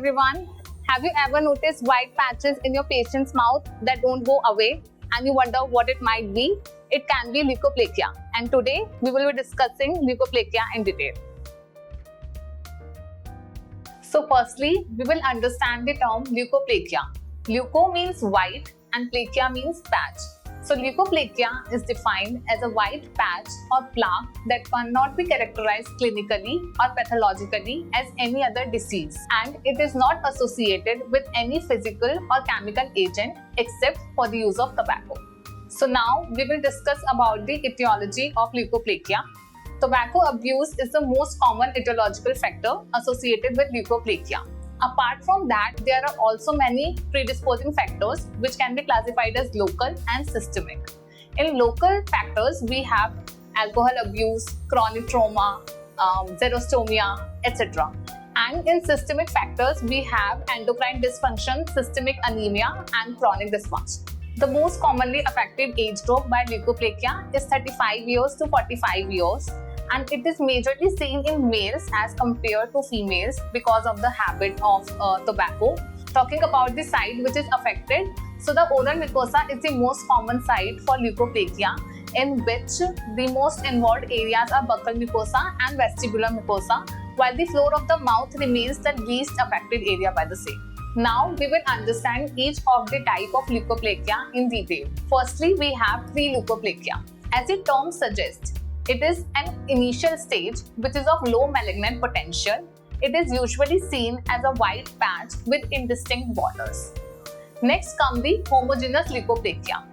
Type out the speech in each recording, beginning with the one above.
everyone. Have you ever noticed white patches in your patient's mouth that don't go away and you wonder what it might be? It can be leukoplakia, and today we will be discussing leukoplakia in detail. So firstly, we will understand the term leukoplakia. Leuko means white and plakia means patch. So leukoplakia is defined as a white patch or plaque that cannot be characterized clinically or pathologically as any other disease, and it is not associated with any physical or chemical agent except for the use of tobacco. So now we will discuss about the etiology of leukoplakia. Tobacco abuse is the most common etiological factor associated with leukoplakia. Apart from that, there are also many predisposing factors which can be classified as local and systemic. In local factors, we have alcohol abuse, chronic trauma, xerostomia, etc. And in systemic factors, we have endocrine dysfunction, systemic anemia, and chronic dysfunction. The most commonly affected age group by leukoplakia is 35 years to 45 years. And it is majorly seen in males as compared to females because of the habit of tobacco. Talking about the site which is affected, so the oral mucosa is the most common site for leukoplakia, in which the most involved areas are buccal mucosa and vestibular mucosa, while the floor of the mouth remains the least affected area by the same. Now we will understand each of the type of leukoplakia in detail. Firstly, we have pre-leukoplakia. As the term suggests, it is an initial stage which is of low malignant potential. It is usually seen as a white patch with indistinct borders. Next comes the homogeneous leukoplakia.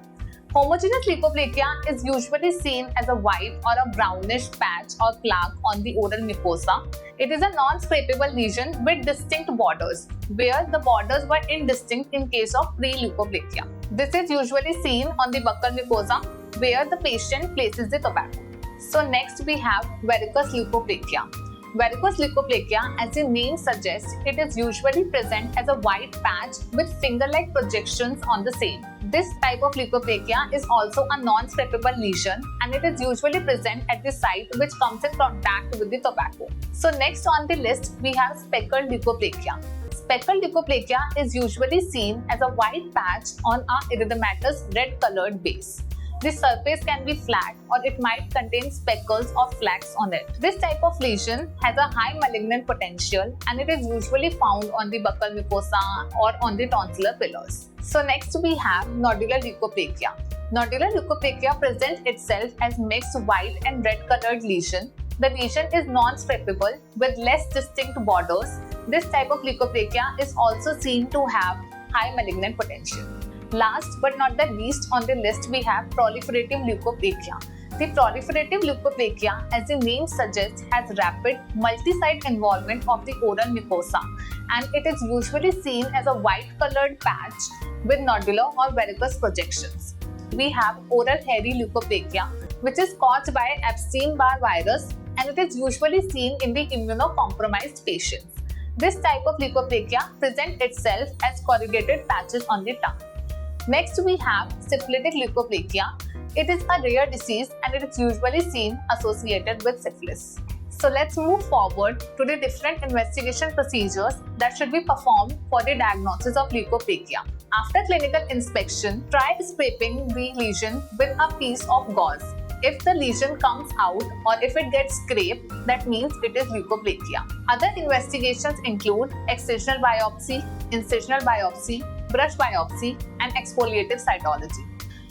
Homogeneous leukoplakia is usually seen as a white or a brownish patch or plaque on the oral mucosa. It is a non-scrapable lesion with distinct borders, where the borders were indistinct in case of pre-leukoplakia. This is usually seen on the buccal mucosa, where the patient places the tobacco. So next we have varicose leukoplakia. Varicose leukoplakia, as the name suggests, it is usually present as a white patch with finger-like projections on the same. This type of leukoplakia is also a non-scrapable lesion, and it is usually present at the site which comes in contact with the tobacco. So next on the list we have speckled leukoplakia. Speckled leukoplakia is usually seen as a white patch on a erythematous red-colored base. This surface can be flat or it might contain speckles or flecks on it. This type of lesion has a high malignant potential, and it is usually found on the buccal mucosa or on the tonsillar pillars. So next we have nodular leukoplakia. Nodular leukoplakia presents itself as mixed white and red colored lesion. The lesion is non-scrapable with less distinct borders. This type of leukoplakia is also seen to have high malignant potential. Last but not the least on the list we have proliferative leukoplakia. The proliferative leukoplakia, as the name suggests, has rapid multi-site involvement of the oral mucosa, and it is usually seen as a white-colored patch with nodular or varicose projections. We have oral hairy leukoplakia, which is caused by Epstein-Barr virus, and it is usually seen in the immunocompromised patients. This type of leukoplakia presents itself as corrugated patches on the tongue. Next we have syphilitic leukoplakia. It is a rare disease and it is usually seen associated with syphilis. So let's move forward to the different investigation procedures that should be performed for the diagnosis of leukoplakia. After clinical inspection, try scraping the lesion with a piece of gauze. If the lesion comes out or if it gets scraped, that means it is leukoplakia. Other investigations include excisional biopsy, incisional biopsy, brush biopsy, and exfoliative cytology.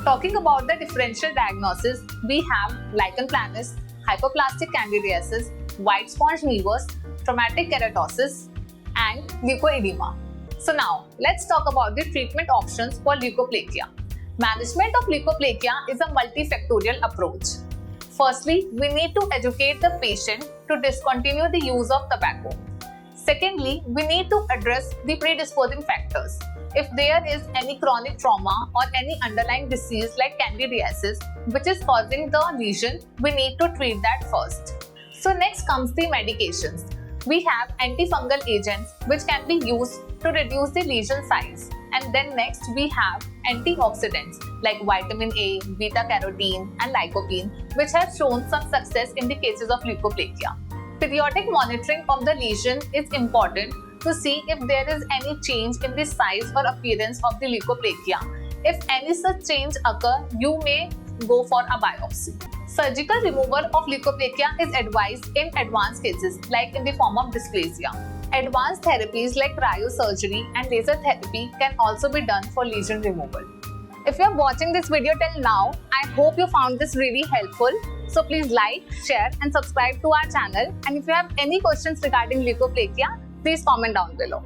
Talking about the differential diagnosis, we have lichen planus, hypoplastic candidiasis, white sponge nevus, traumatic keratosis, and leukoedema. So now, let's talk about the treatment options for leukoplakia. Management of leukoplakia is a multifactorial approach. Firstly, we need to educate the patient to discontinue the use of tobacco. Secondly, we need to address the predisposing factors. If there is any chronic trauma or any underlying disease like candidiasis which is causing the lesion, we need to treat that first. So next comes the medications. We have antifungal agents which can be used to reduce the lesion size. And then next we have antioxidants like vitamin A, beta-carotene and lycopene, which have shown some success in the cases of leukoplakia. Periodic monitoring of the lesion is important to see if there is any change in the size or appearance of the leukoplakia. If any such change occur, you may go for a biopsy. Surgical removal of leukoplakia is advised in advanced cases like in the form of dysplasia. Advanced therapies like cryosurgery and laser therapy can also be done for lesion removal. If you are watching this video till now, I hope you found this really helpful. So please like, share and subscribe to our channel. And if you have any questions regarding leukoplakia, please comment down below.